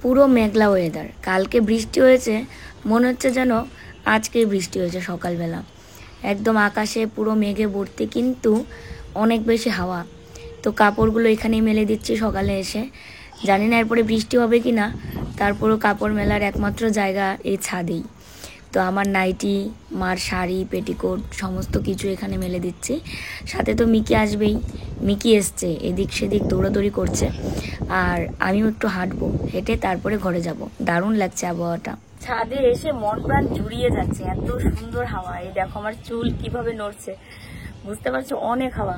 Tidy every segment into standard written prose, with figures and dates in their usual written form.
পুরো মেঘলা ওয়েদার। কালকে বৃষ্টি হয়েছে, মনে হচ্ছে যেন আজকেই বৃষ্টি হয়েছে সকালবেলা। একদম আকাশে পুরো মেঘে ভর্তি, কিন্তু অনেক বেশি হাওয়া। তো কাপড়গুলো এখানেই মেলে দিচ্ছি সকালে এসে। জানি না এরপরে বৃষ্টি হবে কি না, তারপরও কাপড় মেলার একমাত্র জায়গা এই ছাদেই। তো আমার নাইটি, মার শাড়ি, পেটিকোট সমস্ত কিছু এখানে মেলে দিচ্ছি। সাথে তো মিকি আসবেই। মিকি এসছে, এদিক সেদিক দৌড়াদৌড়ি করছে, আর আমিও একটু হাঁটবো, হেঁটে তারপরে ঘরে যাব। দারুণ লাগছে আবহাওয়াটা। ছাদে এসে মন প্রাণ জুড়িয়ে যাচ্ছে, এত সুন্দর হাওয়া। এই দেখো আমার চুল কিভাবে নড়ছে, বুঝতে পারছো? অনেক হাওয়া।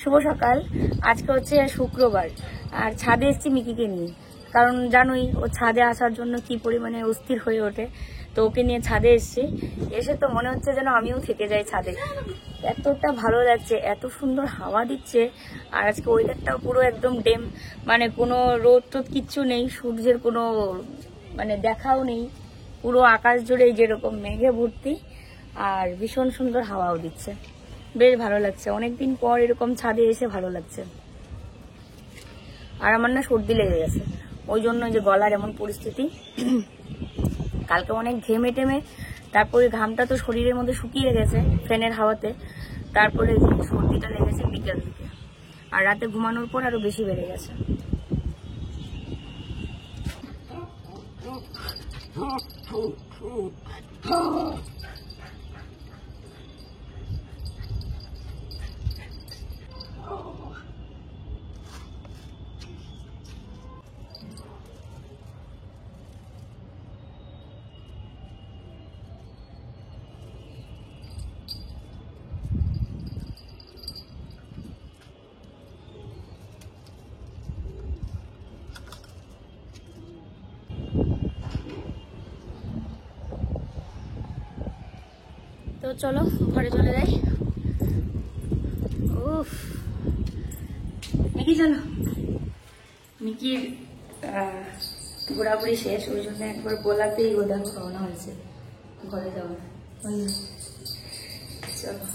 শুভ সকাল। আজকে হচ্ছে শুক্রবার, আর ছাদে এসেছি মিকিকে নিয়ে। কারণ জানোই ও ছাদে আসার জন্য কি পরিমাণে অস্থির হয়ে ওঠে। তো ওকে নিয়ে ছাদে এসেছি। এসে তো মনে হচ্ছে যেন আমিও থেকে যাই ছাদে। এতটা ভালো লাগছে, এত সুন্দর হাওয়া দিচ্ছে। আর আজকে ওয়েদারটাও পুরো একদম ডেম, মানে কোনো রোদ টোদ কিচ্ছু নেই, সূর্যের কোনো মানে দেখাও নেই। পুরো আকাশ জুড়ে যেরকম মেঘে ভর্তি, আর ভীষণ সুন্দর হাওয়াও দিচ্ছে। বেশ ভালো লাগছে, অনেকদিন পর এরকম ছাদে এসে ভালো লাগছে। আর আমার না সর্দি লেগে গেছে, ওই জন্য যে গলার এমন পরিস্থিতি। কালকে অনেক ঘেমে টেমে, তারপরে ঘামটা তো শরীরের মধ্যে শুকিয়ে গেছে ফ্যানের হাওয়াতে, তারপরে সর্দিটা লেগেছে বিকেল দিকে। আর রাতে ঘুমানোর পর আরো বেশি বেড়ে গেছে। তো চলো ঘরে চলে যাই। উফ, মিকি চলো। মিকির ঘোরাঘুরি শেষ, ওই জন্য একবার গোলাতেই ও দেখো রওনা হয়েছে ঘরে যাওয়ার। চলো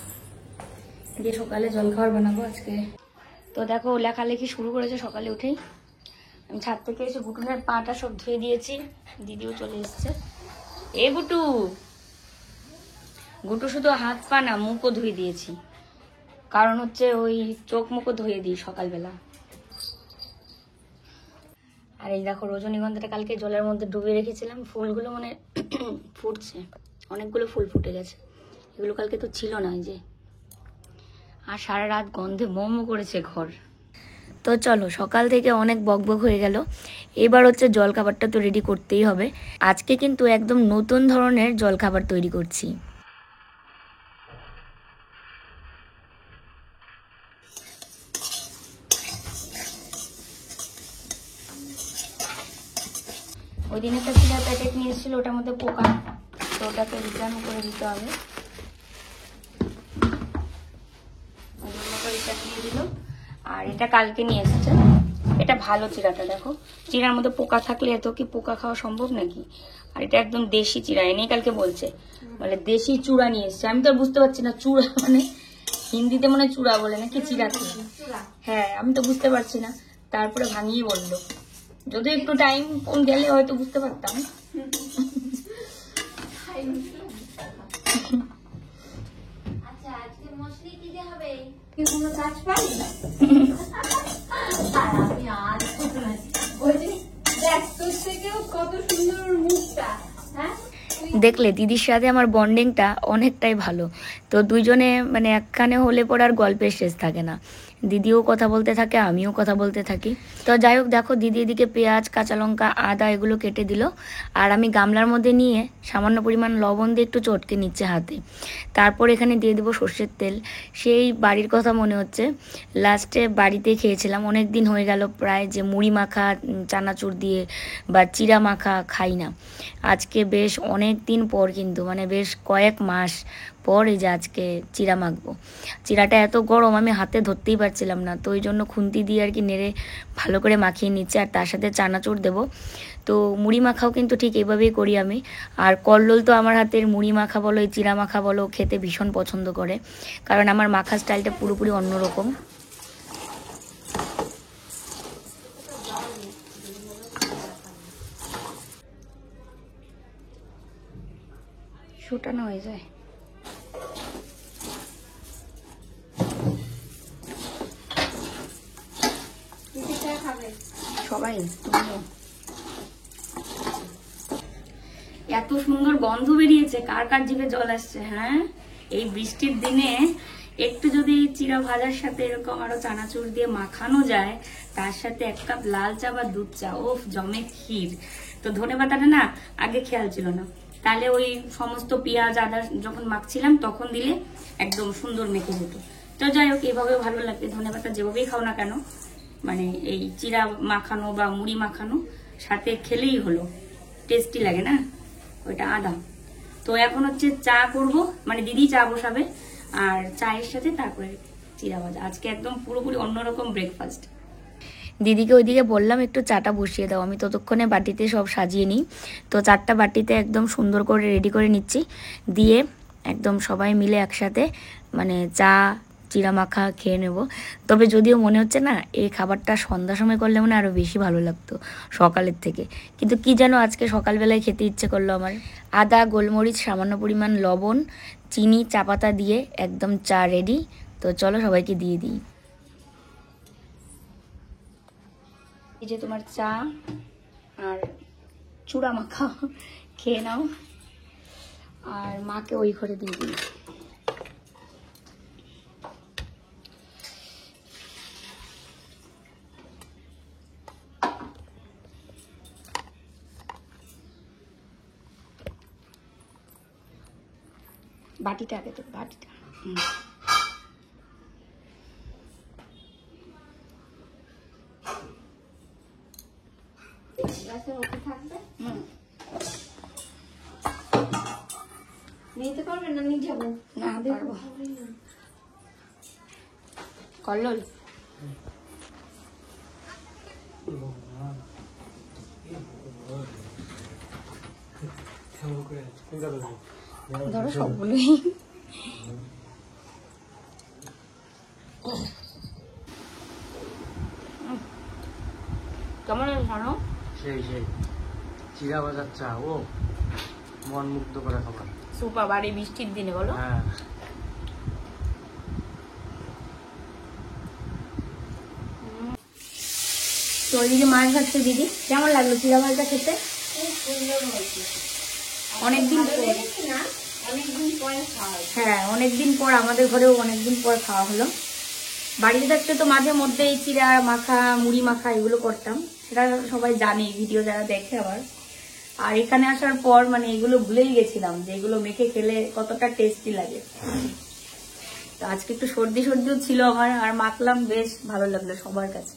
দিয়ে সকালে জলখাবার বানাবো আজকে। তো দেখো লেখালেখি শুরু করেছে সকালে উঠেই। আমি ছাদ থেকে এসে গুটুনের পাটা সব ধুয়ে দিয়েছি, দিদিও চলে এসছে। এ গুটু, গুটু শুধু হাত পা না, মুখও ধুয়ে দিয়েছি। কারণ হচ্ছে ওই চোখ মুখও ধুয়ে দিই সকালবেলা। আর এই দেখো রজনীগন্ধাটা কালকে জলের মধ্যে ডুবিয়ে রেখেছিলাম, ফুলগুলো মানে ফুটছে, অনেকগুলো ফুল ফুটে গেছে। এগুলো কালকে তো ছিল না, ওই যে। আর সারা রাত গন্ধে মোমো করেছে ঘর। তো চলো, সকাল থেকে অনেক বকবক হয়ে গেল। এবার হচ্ছে জলখাবারটা তো রেডি করতেই হবে। আজকে কিন্তু একদম নতুন ধরনের জলখাবার তৈরি করছি। ওই দিন একটা চিড়া প্যাকেট নিয়ে এসেছিল, ওটার মধ্যে পোকা, তো ওটাকে রিটার্ন করে দিতে হবে। রিটার্ন দিয়ে দিল। আর এটা কালকে নিয়ে এসেছে, এটা ভালো চিড়াটা। দেখো চিড়ার মধ্যে পোকা থাকলে এত কি পোকা খাওয়া সম্ভব নাকি? আর এটা একদম দেশি চিড়া, এনেই কালকে বলছে বলে দেশি চূড়া নিয়ে এসছে। আমি তো আর বুঝতে পারছি না চূড়া মানে হিন্দিতে মনে হয় চূড়া বলে নাকি চিড়াতে। হ্যাঁ, আমি তো বুঝতে পারছি না। তারপরে ভাঙিয়ে বললো, যদি একটু টাইম গেলে হয়তো বুঝতে পারতাম। দেখলে দিদির সাথে আমার বন্ডিংটা অনেকটাই ভালো। তো দুইজনে মানে একখানে হলে পর আর গল্পের শেষ থাকে না। দিদিও কথা বলতে থাকে, আমিও কথা বলতে থাকি। তো যাই হোক, দেখো দিদি এদিকে পেঁয়াজ, কাঁচা লঙ্কা, আদা এগুলো কেটে দিল। আর আমি গামলার মধ্যে নিয়ে সামান্য পরিমাণ লবণ দিয়ে একটু চটকে নিচ্ছে হাতে। তারপর এখানে দিয়ে দেবো সর্ষের তেল। সেই বাড়ির কথা মনে হচ্ছে, লাস্টে বাড়িতে খেয়েছিলাম, অনেক দিন হয়ে গেল প্রায়, যে মুড়ি মাখা চানাচুর দিয়ে বা চিড়া মাখা খাই না। আজকে বেশ অনেক দিন পর, কিন্তু মানে বেশ কয়েক মাস পর এই যে আজকে চিড়া মাখবো। চিড়াটা এত গরম আমি হাতে ধরতেই পারছিলাম না, তো ওই জন্য খুন্তি দিয়ে আর কি নেড়ে ভালো করে মাখিয়ে নিচ্ছে। আর তার সাথে চানাচুর দেবো। তো মুড়ি মাখাও কিন্তু ঠিক এইভাবেই করি আমি। আর কল্লোল তো আমার হাতের মুড়ি মাখা বলো, এই চিড়া মাখা বলো, খেতে ভীষণ পছন্দ করে, কারণ আমার মাখা স্টাইলটা পুরোপুরি অন্যরকম। ছোটানো হয়ে যায়। সবাই এত সুন্দর গন্ধ বেরিয়েছে, কার কার জিভে জল আসছে। হ্যাঁ, এই বৃষ্টির দিনে একটু যদি চিরা ভাজার সাথে এরকম আরো চানাচুর দিয়ে মাখানো যায়, তার সাথে 1 কাপ লাল চা বা দুধ চা, ওফ জমে ক্ষীর। তো ধনেপাতাটা না আগে খেয়াল ছিল না, তাহলে ওই সমস্ত পেঁয়াজ আদা যখন মাখছিলাম তখন দিলে একদম সুন্দর মেখে যেত। তো যাই হোক, এভাবে ভালো লাগবে। ধনেপাতা যেভাবেই খাও না কেন, মানে এই চিরা মাখানো বা মুড়ি মাখানো সাথে খেলেই হলো, টেস্টি লাগে না ওইটা। আদা তো এখন হচ্ছে চা করব, মানে দিদি চা বসাবে, আর চায়ের সাথে তারপরে চিরা ভাজা। আজকে একদম পুরোপুরি অন্যরকম ব্রেকফাস্ট। দিদিকে ওইদিকে বললাম একটু চাটা বসিয়ে দাও, আমি ততক্ষণে বাটিতে সব সাজিয়ে নিই। তো 4টা বাটিতে একদম সুন্দর করে রেডি করে নিচ্ছি, দিয়ে একদম সবাই মিলে একসাথে মানে চা চিরা মাখা খেয়ে নেব। তবে যদিও মনে হচ্ছে না এই খাবারটা সন্ধ্যার সময় করলে মনে আরও বেশি ভালো লাগতো সকালের থেকে, কিন্তু কি যেন আজকে সকালবেলায় খেতে ইচ্ছে করলো আমার। আদা, গোলমরিচ, সামান্য পরিমাণ লবণ, চিনি, চা পাতা দিয়ে একদম চা রেডি। তো চলো সবাইকে দিয়ে দিই। এই যে তোমার চা আর চূড়া মাখা, খেয়ে নাও। আর মাকে ওই ঘরে দিয়ে দিই। বাটিটা আগে তো, বাটিটা নিতে পারবেন না? নিয়ে যাবো না, পারবো। কল্লোল ধরো সবগুলোই। কেমন জানো? সেই সেই চিরা ভাজার চা, ও মন মুগ্ধ করে খাবার। সুপার, বাড়ি বৃষ্টির দিনে বলো। হ্যাঁ, তো ওইদিকে মাছ ভাজছে দিদি। কেমন লাগলো চিরা ভাজা খেতে? অনেকদিন পর, হ্যাঁ অনেকদিন পর আমাদের ঘরেও অনেকদিন পর খাওয়া হলো। বাড়িতে থাকতে তো মাঝে মধ্যে এই চিরা মাখা, মুড়ি মাখা এগুলো করতাম, সেটা সবাই জানে, ভিডিও যারা দেখে আবার। আর এখানে আসার পর মানে এগুলো ভুলেই গেছিলাম যে এগুলো মেখে খেলে কতটা টেস্টি লাগে। তো আজকে একটু সর্দি সর্দিও ছিল আমার, আর মাখলাম, বেশ ভালো লাগলো সবার কাছে।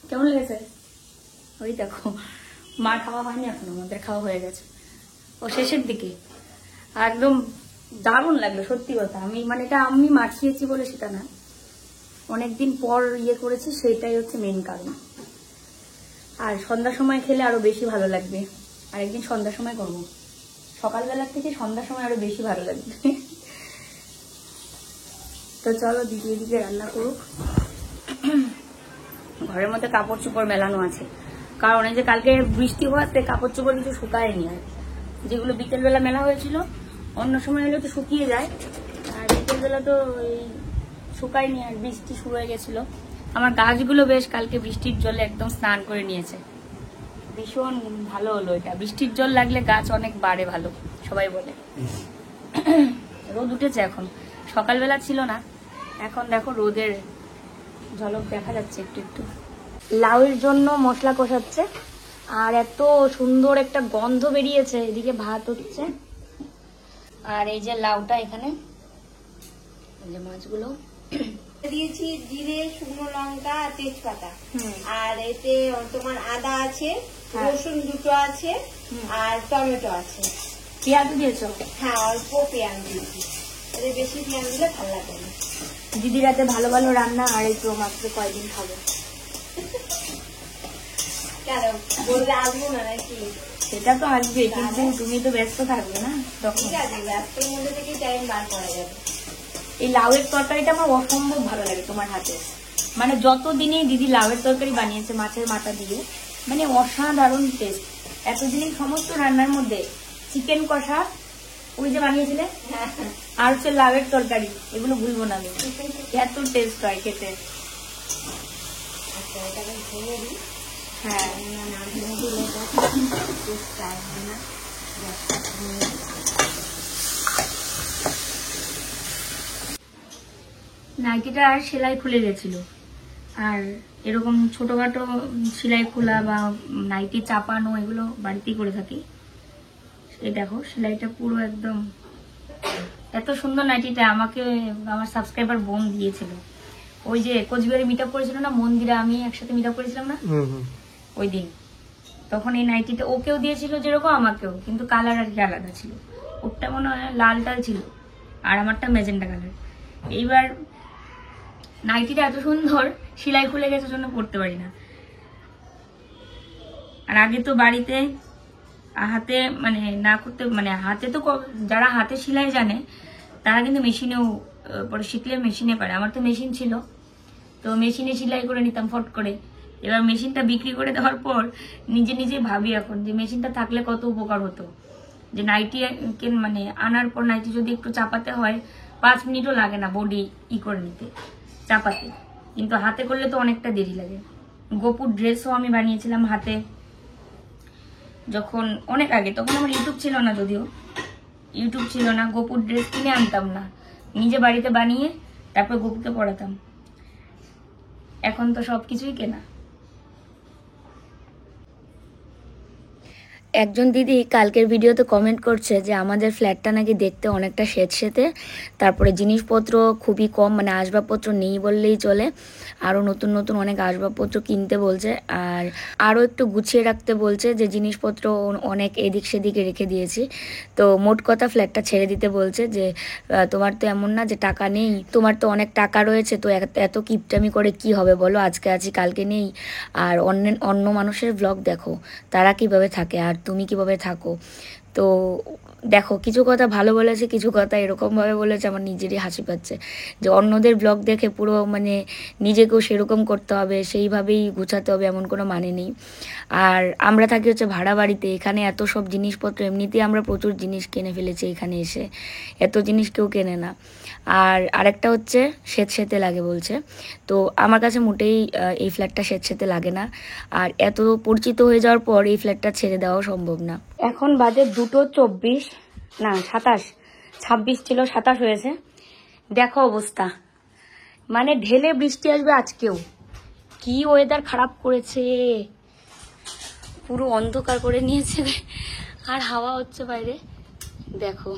কেমন লেগেছে? ওই দেখো, মা খাওয়া হয়নি এখন, আমাদের খাওয়া হয়ে গেছে ও শেষের দিকে। একদম দারুণ লাগলো সত্যি কথা। আমি মানে এটা আমি মাখিয়েছি বলে সেটা না, অনেকদিন পর ইয়ে করেছি, সেটাই হচ্ছে মেন কারণ। আর সন্ধ্যার সময় খেলে আরো বেশি ভালো লাগবে। আর একদিন সন্ধ্যার সময় করবো, সকালবেলার থেকে সন্ধ্যার সময় আরো বেশি ভালো লাগবে। তো চলো দিদি এদিকে রান্না করুক। ঘরের মধ্যে কাপড় চোপড় মেলানো আছে, কারণ এই যে কালকে বৃষ্টি হওয়াতে কাপড় চোপড় কিছু শুকায়নি। আর যেগুলো বিকেলবেলা মেলা হয়েছিল, অন্য সময় হলে তো শুকিয়ে যায়, আর বিকেলবেলা তো এই শুকায়নি, আর বৃষ্টি শুরু হয়ে গেছিল। আমার গাছগুলো বেশ কালকে বৃষ্টির জলে একদম স্নান করে নিয়েছে, ভীষণ ভালো হলো এটা। বৃষ্টির জল লাগলে গাছ অনেক বাড়ে, ভালো সবাই বলে। রোদ উঠেছে এখন, সকালবেলা ছিল না, এখন দেখো রোদের ঝলক দেখা যাচ্ছে একটু একটু। লাউয়ের জন্য মশলা কষাচ্ছে, আর এত সুন্দর একটা গন্ধ বেরিয়েছে। এদিকে ভাত হচ্ছে, আর এই যে লাউটা এখানে, এই যে মাছগুলো দিয়েছি, জিরে, শুকনো লঙ্কা, তেজপাতা, আর এতে তোমার আদা আছে, রসুন দুটো আছে, আর টমেটো আছে। পেঁয়াজ দিয়েছো? হ্যাঁ, অল্প পেঁয়াজ দিয়েছি, এতে বেশি পেঁয়াজ দিলে ভালো লাগে না। দিদি রাতে ভালো ভালো রান্না, আর একটু মাত্র কয়দিন খাবো। কেন বলতে আসবো না নাকি? সেটা তো আসবে, কিন্তু তুমি তো ব্যস্ত থাকবে না তখন। ঠিক আছে, ব্যস্তর মধ্যে থেকে টাইম বার করা যাবে। এই লাউয়ের তরকারিটা আমার অসম্ভব ভালো লাগে তোমার হাতে। মানে যতদিনই দিদি লাউয়ের তরকারি বানিয়েছে মাছের মাথা দিয়ে, মানে অসাধারণ টেস্ট। এতদিনই সমস্ত রান্নার মধ্যে চিকেন কষা ওই যে বানিয়েছিলে, আর হচ্ছে লাউয়ের তরকারি, এগুলো ভুলবো না আমি, এত টেস্ট হয় খেতে। আচ্ছা এটাকে ভেঙে দিই। হ্যাঁ না ভেঙে দিলে টেস্ট আসবে না। গ্যাসটা ভেঙে নাইটিটা আর সেলাই খুলে গেছিল, আর এরকম ছোটখাটো সেলাই খোলা বা নাইটি চাপানো এগুলো বাড়িতেই করে থাকি। এই দেখো সেলাইটা পুরো একদম, এত সুন্দর নাইটিটা আমাকে আমার সাবস্ক্রাইবার বোন দিয়েছিল। ওই যে কোচবিহারে মিট আপ করেছিল না, মন্দিরে আমি একসাথে মিট আপ করেছিলাম না ওই দিন, তখন এই নাইটিটা ওকেও দিয়েছিল যেরকম আমাকেও, কিন্তু কালার আর কি আলাদা ছিল। ওরটা মনে হয় লাল টাল ছিল আর আমারটা ম্যাজেন্টা কালার। এইবার নাইটিটা এত সুন্দর, সেলাই খুলে গেছে জন্য পরতে পারি না। আর আগে তো বাড়িতে হাতে মানে না করতে, মানে হাতে তো যারা হাতে সেলাই জানে তারা কিন্তু মেশিনেও পরে শিখলে মেশিনে পারে। আমার তো মেশিন ছিল, তো মেশিনে সেলাই করে নিতাম ফট করে। এবার মেশিনটা বিক্রি করে দেওয়ার পর নিজে নিজে ভাবি এখন যে মেশিনটা থাকলে কত উপকার হতো। যে নাইটি মানে আনার পর নাইটি যদি একটু চাপাতে হয় 5 মিনিটও লাগে না বডি করে নিতে চাপাতে, কিন্তু হাতে করলে তো অনেকটা দেরি লাগে। গোপুর ড্রেসও আমি বানিয়েছিলাম হাতে, যখন অনেক আগে, তখন আমার ইউটিউব ছিল না, যদিও ইউটিউব ছিল না। গোপুর ড্রেস কিনে আনতাম না, নিজে বাড়িতে বানিয়ে তারপর গোপুকে পড়াতাম। এখন তো সবকিছুই কেনা। একজন দিদি কালকের ভিডিওতে কমেন্ট করছে যে আমাদের ফ্ল্যাটটা নাকি দেখতে অনেকটা সেতসেতে, তারপরে জিনিসপত্র খুবই কম, মানে আসবাবপত্র নেই বললেই চলে। আরও নতুন নতুন অনেক আসবাবপত্র কিনতে বলছে, আর আরও একটু গুছিয়ে রাখতে বলছে, যে জিনিসপত্র অনেক এদিক সেদিকে রেখে দিয়েছি। তো মোট কথা ফ্ল্যাটটা ছেড়ে দিতে বলছে, যে তোমার তো এমন না যে টাকা নেই, তোমার তো অনেক টাকা রয়েছে, তো এত কিপটামি করে কি হবে বলো, আজকে আছি কালকে নেই। আর অন্য মানুষের ব্লগ দেখো তারা কিভাবে থাকে আর তুমি কিভাবে থাকো। তো দেখো কিছু কথা ভালো বলেছে, কিছু কথা এরকমভাবে বলেছে আমার নিজেরই হাসি পাচ্ছে, যে অন্যদের ব্লগ দেখে পুরো মানে নিজেকেও সেরকম করতে হবে, সেইভাবেই গুছাতে হবে, এমন কোনো মানে নেই। আর আমরা থাকি হচ্ছে ভাড়া বাড়িতে, এখানে এত সব জিনিসপত্র, এমনিতেই আমরা প্রচুর জিনিস কিনে ফেলেছি এখানে এসে, এত জিনিস কেউ কেনে না। আর আরেকটা হচ্ছে সেতে লাগে বলছে, তো আমার কাছে মোটেই এই ফ্ল্যাটটা সেতে লাগে না। আর এত পরিচিত হয়ে যাওয়ার পর এই ফ্ল্যাটটা ছেড়ে দেওয়া সম্ভব না। এখন বাজে 2:24, না 27, 26 ছিল 27 হয়েছে। দেখো অবস্থা, মানে ঢেলে বৃষ্টি আসবে আজকেও। কি ওয়েদার খারাপ করেছে, পুরো অন্ধকার করে নিয়েছে, আর হাওয়া হচ্ছে বাইরে দেখো।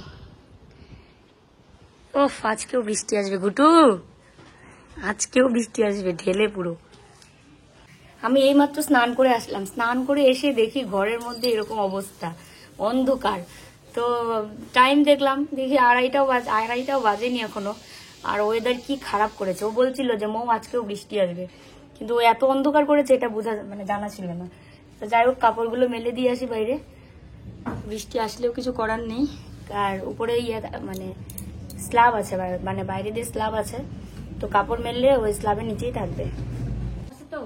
ওফ, আজকেও বৃষ্টি আসবে গুটু, আজকেও বৃষ্টি আসবে ঢেলে পুরো। আমি এইমাত্র স্নান করে আসলাম, স্নান করে এসে দেখি ঘরের মধ্যে এরকম অবস্থা, অন্ধকার। তো টাইম দেখলাম, দেখি আড়াইটাও বাজেনি এখনো, আর ওয়েদার কি খারাপ করেছে। ও বলছিল যে মৌ আজকেও বৃষ্টি আসবে, কিন্তু ও এত অন্ধকার করেছে এটা মানে জানা ছিল না। তো যাই হোক, কাপড়গুলো মেলে দিয়ে আসি বাইরে, বৃষ্টি আসলেও কিছু করার নেই। আর উপরে মানে স্ল্যাব আছে, মানে বাইরে দিয়ে স্ল্যাব আছে, তো কাপড় মেললে ওই স্ল্যাবের নিচেই থাকবে। তো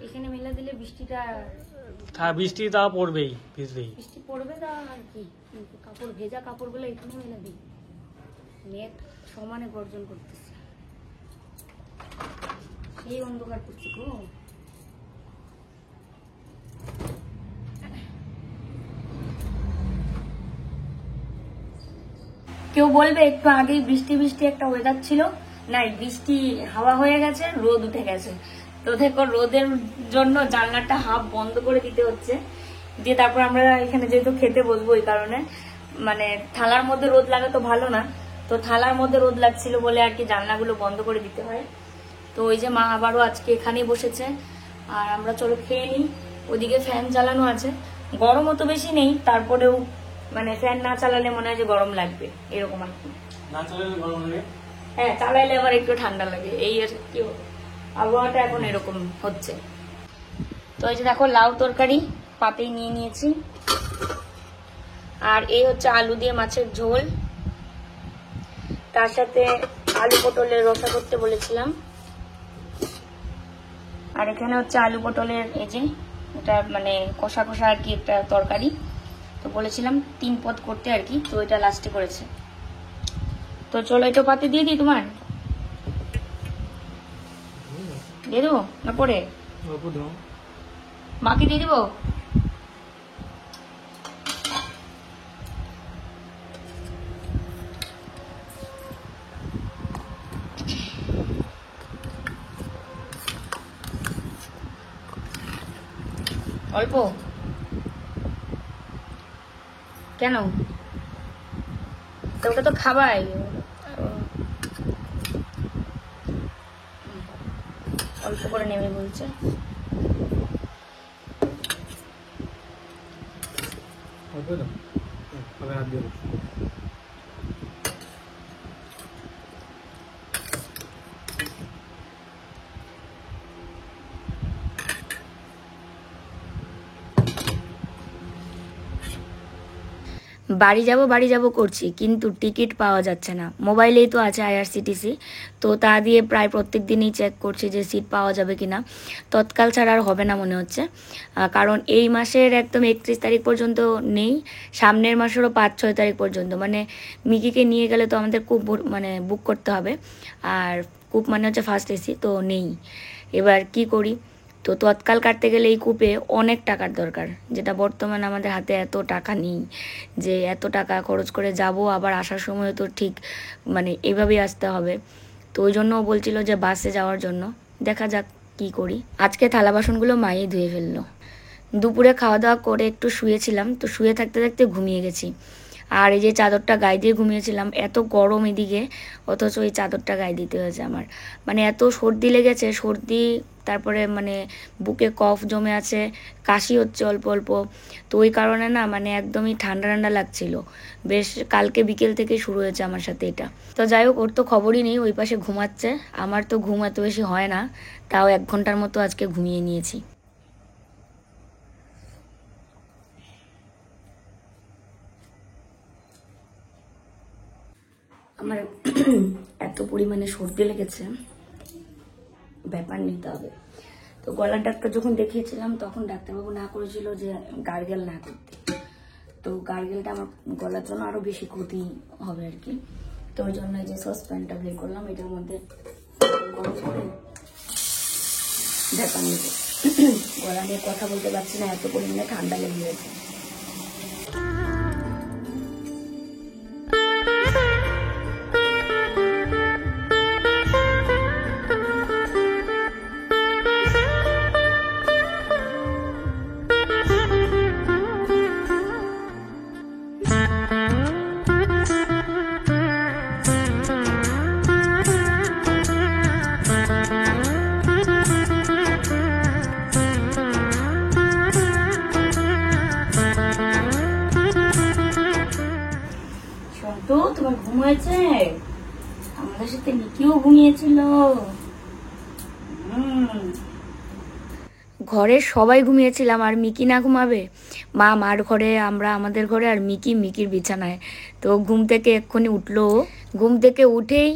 এখানে মেলে দিলে বৃষ্টি তা পড়বেই, ভিজবেই। বৃষ্টি পড়বে তা আর কি, কাপড় ভেজা কাপড়গুলো এখানে মেলে দিই, মেঘ সমানে গর্জন করতেছে, সেই অন্ধকার করছে গো। কেউ বলবে একটু আগেই বৃষ্টি বৃষ্টি একটা ওয়েদার ছিল, নাই বৃষ্টি হাওয়া হয়ে গেছে, রোদ উঠে গেছে। তো দেখো রোদের জন্য জানলাটা হাফ বন্ধ করে দিতে হচ্ছে, দিয়ে তারপর আমরা এখানে যেহেতু খেতে বসবো, ওই কারণে মানে থালার মধ্যে রোদ লাগা তো ভালো না, তো থালার মধ্যে রোদ লাগছিল বলে আর কি জানলাগুলো বন্ধ করে দিতে হয়। তো ওই যে মা আবারও আজকে এখানেই বসেছে, আর আমরা চলো খেয়ে নিই। ওদিকে ফ্যান চালানো আছে, গরম অত বেশি নেই, তারপরেও মানে ফ্যান না চালালে মনে হয় যে গরম লাগবে, এরকম আর কি। না চালালে গরম লাগে, হ্যাঁ চালাইলে আবার একটু ঠান্ডা লাগে, এই আর কি আবহাওয়াটা এখন এরকম হচ্ছে। তো এই যে দেখো লাউ তরকারি পাতেই নিয়ে নিয়েছি, আর এই হচ্ছে আলু দিয়ে মাছের ঝোল, তার সাথে আলু পটলের রসা করতে বলেছিলাম। আর এখানে হচ্ছে আলু পটলের এই যে এটা মানে কষা কষা আর কি একটা তরকারি, তো বলেছিলাম 3 পদ করতে আর কি, তো এটা লাস্টে করেছে। তো চলো এটা পাতে দিয়ে দিই, তোমার দিয়ে দেবো না পরে মাকে দিয়ে দেবো? অল্প কেন? তো ওটা তো খাবাই, অল্প করে নেবে বলছে। বাড়ি যাব করছি, কিন্তু টিকিট পাওয়া যাচ্ছে না। মোবাইলেই তো আছে IRCTC, তো তা দিয়ে প্রায় প্রত্যেক দিনই চেক করছি যে সিট পাওয়া যাবে কিনা। তৎকাল ছাড়া আর হবে না মনে হচ্ছে, কারণ এই মাসের একদম 31 তারিখ পর্যন্ত নেই, সামনের মাসেরও 5-6 তারিখ পর্যন্ত। মানে মিকিকে নিয়ে গেলে তো আমাদের খুব মানে বুক করতে হবে, আর কূপ মানে হচ্ছে ফার্স্ট এসি, তো নেই। এবার কি করি? তো তৎকাল কাটতে গেলে এই কূপে অনেক টাকার দরকার, যেটা বর্তমানে আমাদের হাতে এত টাকা নেই যে এত টাকা খরচ করে যাব, আবার আসার সময় তো ঠিক মানে এভাবেই আসতে হবে। তো ওই জন্য ও বলছিল যে বাসে যাওয়ার জন্য, দেখা যাক কি করি। আজকে থালা বাসনগুলো মাই ধুয়ে ফেললো। দুপুরে খাওয়া দাওয়া করে একটু শুয়েছিলাম, তো শুয়ে থাকতে থাকতে ঘুমিয়ে গেছি। আর এই যে চাদরটা গায়ে দিয়ে ঘুমিয়েছিলাম, এত গরম এদিকে, অথচ এই চাদরটা গায়ে দিতে হয়েছে আমার। মানে এত সর্দি লেগেছে, সর্দি, তারপরে মানে বুকে কফ জমে আছে, কাশি হচ্ছে অল্প অল্প। তো ওই কারণে না মানে একদমই ঠান্ডা ঠান্ডা লাগছিল। বেশ কালকে বিকেল থেকে শুরু হয়েছে আমার সাথে এটা। তো যাই হোক, ওর তো খবরই নেই, ওই পাশে ঘুমাচ্ছে। আমার তো ঘুম এত বেশি হয় না, তাও 1 ঘন্টার মতো আজকে ঘুমিয়ে নিয়েছি। আমার এত পরিমাণে সর্দি লেগেছে, ব্যাপার নিতে হবে। তো গলার ডাক্তার যখন দেখিয়েছিলাম তখন ডাক্তারবাবু না করেছিল যে গার্গেল না করতে। তো গার্গেলটা আমার গলার জন্য আরো বেশি ক্ষতি হবে আর কি। তো ওই জন্য এই যে সসপ্যানটা বের করলাম, এটার মধ্যে গরম করে ব্যাপার নিতে। গলা নিয়ে কথা বলতে পারছি না, এত পরিমাণে ঠান্ডা লেগে গেছে। তো তোমার ঘুম হয়েছে? আমাদের সাথে মিকিও ঘুমিয়েছিল। ঘরে সবাই ঘুমিয়েছিলাম, আর মিকি না ঘুমাবে? মা মার ঘরে, আমরা আমাদের ঘরে, আর মিকি মিকির বিছানায়। তো ঘুম থেকে এক্ষুনি উঠলো। ঘুম থেকে উঠেই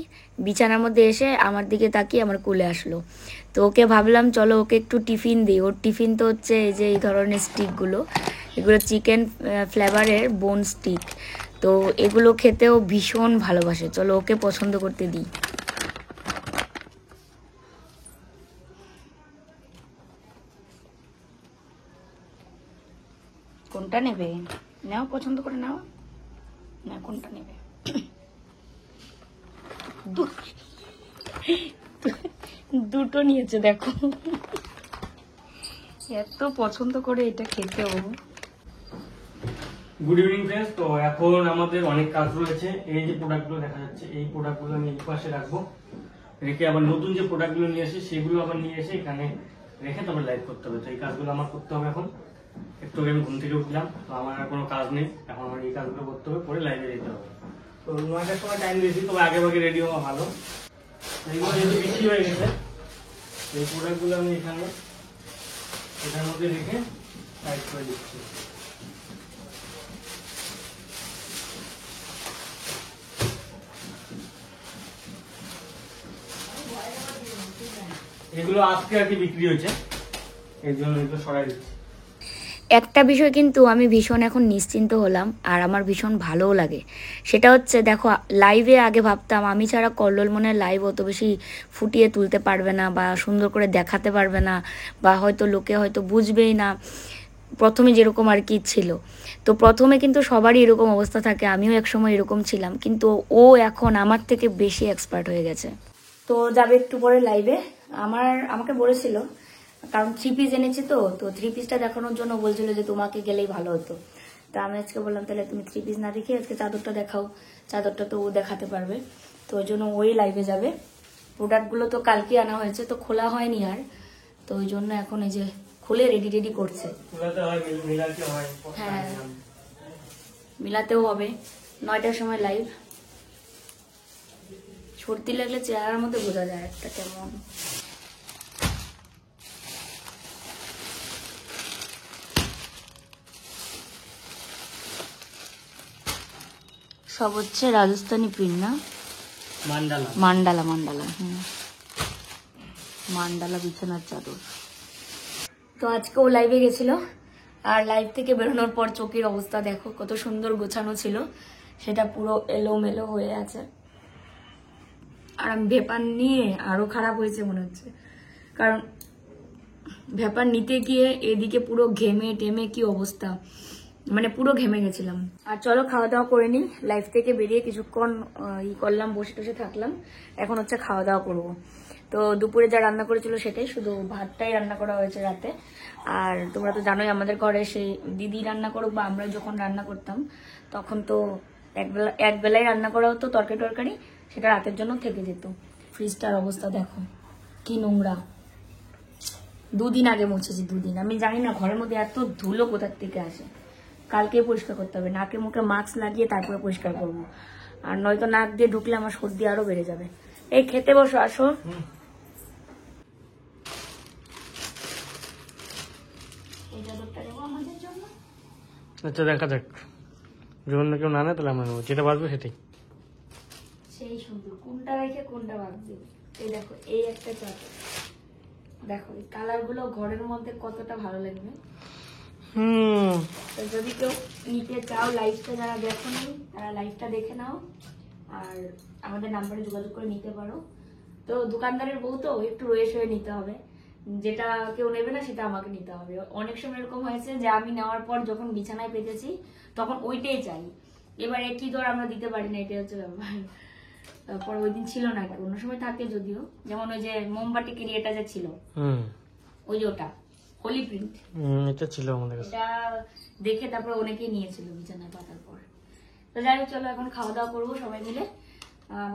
বিছানার মধ্যে এসে আমার দিকে তাকিয়ে আমার কোলে আসলো। তো ওকে ভাবলাম চলো ওকে একটু টিফিন দিই। ওর টিফিন তো হচ্ছে এই যে এই ধরনের স্টিকগুলো, এগুলো চিকেন ফ্লেভারের বোন স্টিক। তো এগুলো খেতেও ভীষণ ভালোবাসে, চলো ওকে পছন্দ করতে দিই। কোনটা নেবে? নাও, পছন্দ করে নাও না, কোনটা নেবে? দুটো নিয়েছে দেখো, এত পছন্দ করে এটা খেতেও। Good evening friends. তো এখন আমাদের অনেক কাজ রয়েছে। এই যে প্রোডাক্টগুলো দেখা যাচ্ছে, এই প্রোডাক্টগুলো আমি এই পাশে রাখবো, রেখে আবার নতুন যে প্রোডাক্টগুলো নিয়ে আসি সেগুলো আবার নিয়ে এসে এখানে রেখে তারপর লাইভ করতে হবে। তো এই কাজগুলো আমার করতে হবে। এখন একটু আগে আমি ঘুম থেকে উঠলাম, তো আমার আর কোনো কাজ নেই, এখন আমার এই কাজগুলো করতে হবে, পরে লাইভে যেতে হবে। তো 9টার সময় টাইম দিয়েছি, তবে আগে ভাগে রেডি হওয়া ভালো। এইগুলো যেহেতু বিক্রি হয়ে গেছে, এই প্রোডাক্টগুলো আমি এখানের মধ্যে রেখে লাইভ করে দিচ্ছি। এগুলো আজকে আর কি বিক্রি হয়েছে, এর জন্য এগুলো সরাই দিচ্ছি। একটা বিষয় কিন্তু আমি ভীষণ এখন নিশ্চিন্ত হলাম, আর আমার ভীষণ ভালোও লাগে। সেটা হচ্ছে, দেখো লাইভে আগে ভাবতাম আমি ছাড়া কল্লোল মনে হয় লাইভ অত বেশি ফুটিয়ে তুলতে পারবে না, বা সুন্দর করে দেখাতে পারবে না, বা হয়তো লোকে হয়তো বুঝবেই না, প্রথমে যেরকম আর কি ছিল। তো প্রথমে কিন্তু সবারই এরকম অবস্থা থাকে, আমিও একসময় এরকম ছিলাম, কিন্তু ও এখন আমার থেকে বেশি এক্সপার্ট হয়ে গেছে। তো যাবে একটু পরে লাইভে। আমাকে বলেছিল, কারণ 3 পিস এনেছি, তো 3 পিসটা দেখানোর জন্য বলছিল যে তোমাকে গেলেই ভালো হতো। তো আমি আজকে বললাম তাহলে তুমি 3 পিস না দেখে আজকে চাদরটা দেখাও, চাদরটা তো ও দেখাতে পারবে। তো ওই জন্য ওই লাইভে যাবে। প্রোডাক্টগুলো তো কালকে আনা হয়েছে, তো খোলা হয়নি আর, তো ওই জন্য এখন এই যে খুলে রেডি করছে। হ্যাঁ, মিলাতেও হবে। 9টার সময় লাইভ। সর্দি লাগলে চেহারার মধ্যে বোঝা যায় একটা কেমন। সব হচ্ছে রাজস্থানি প্রিন্ট না, মান্ডালা মান্ডালা বিছানার চাদর। তো আজকে ও লাইভে গেছিল, আর লাইভ থেকে বেরোনোর পর চোখের অবস্থা দেখো, কত সুন্দর গোছানো ছিল, সেটা পুরো এলোমেলো হয়ে আছে। আর আমি ভেপার নিয়ে আরো খারাপ হয়েছে মনে হচ্ছে, কারণ ভেপার নিতে গিয়ে এদিকে পুরো ঘেমে টেমে কি অবস্থা, মানে পুরো ঘেমে গেছিলাম। আর চলো খাওয়া দাওয়া করে নিই। লাইভ থেকে বেরিয়ে কিছুক্ষণ করলাম, বসে টসে থাকলাম, এখন হচ্ছে খাওয়া দাওয়া করবো। তো দুপুরে যা রান্না করেছিল সেটাই, শুধু ভাতটাই রান্না করা হয়েছে রাতে। আর তোমরা তো জানোই আমাদের ঘরে সেই দিদি রান্না করুক বা আমরা যখন রান্না করতাম তখন তো এক বেলায় রান্না করা হতো তরকারি, সেটা রাতের জন্য থেকে যেত। ফ্রিজটার অবস্থা দেখো কি নোংরা, 2 দিন আগে মুছেছি, 2 দিন। আমি জানি না ঘরের মধ্যে এত ধুলো কোথার থেকে আসে, কালকে পরিষ্কার করতে হবে। নাকে মুখে মাস্ক লাগিয়ে তারপরে পরিষ্কার করবো, আর নয়তো নাক দিয়ে ঢুকলে আমার সর্দি আরো বেড়ে যাবে। এই খেতে বসো, আসো। এই চাদরটা দেবো আমাদের জন্য। আচ্ছা দেখা যাক, যখন কেউ না নেয় তাহলে আমরা নেবো, যেটা বাঁচবে সেটাই। সেই সুন্দর, কোনটা রেখে কোনটা বাঁধবে। এই দেখো, এই একটা চাদর দেখো, এই কালার গুলো ঘরের মধ্যে কতটা ভালো লাগবে। তো যদি কেউ নিতে চাও, লাইভটা যারা দেখো নি তারা লাইভটা দেখে নাও, আর আমাদের নাম্বারে যোগাযোগ করে নিতে পারো। তো দোকানদারের বউ তো একটু রয়ে সয়ে নিতে হবে, যেটা কেউ নেবে না সেটা আমাকে নিতে হবে। অনেক সময় এরকম হয়েছে যে আমি নেওয়ার পর যখন বিছানায় পেতেছি তখন ওইটাই চাই, এবার একই দর আমরা দিতে পারি না, এটাই হচ্ছে ব্যাপার। তারপর ওই দিন ছিল না, অন্য সময় থাকে যদিও, যেমন ওই যে মোমবাটি কেরিয়াটা যে ছিল, ওই যে ওটা হোলি প্রিন্ট, এটা ছিল আমাদের কাছে, এটা দেখে তারপর অনেকেই নিয়েছিল বিছানায় পাতার পর। তো যাই হোক, চলো এখন খাওয়া দাওয়া করবো সবাই মিলে।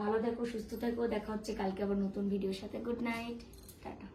ভালো থেকো, সুস্থ থেকো, দেখা হচ্ছে কালকে আবার নতুন ভিডিওর সাথে। Good night, tata.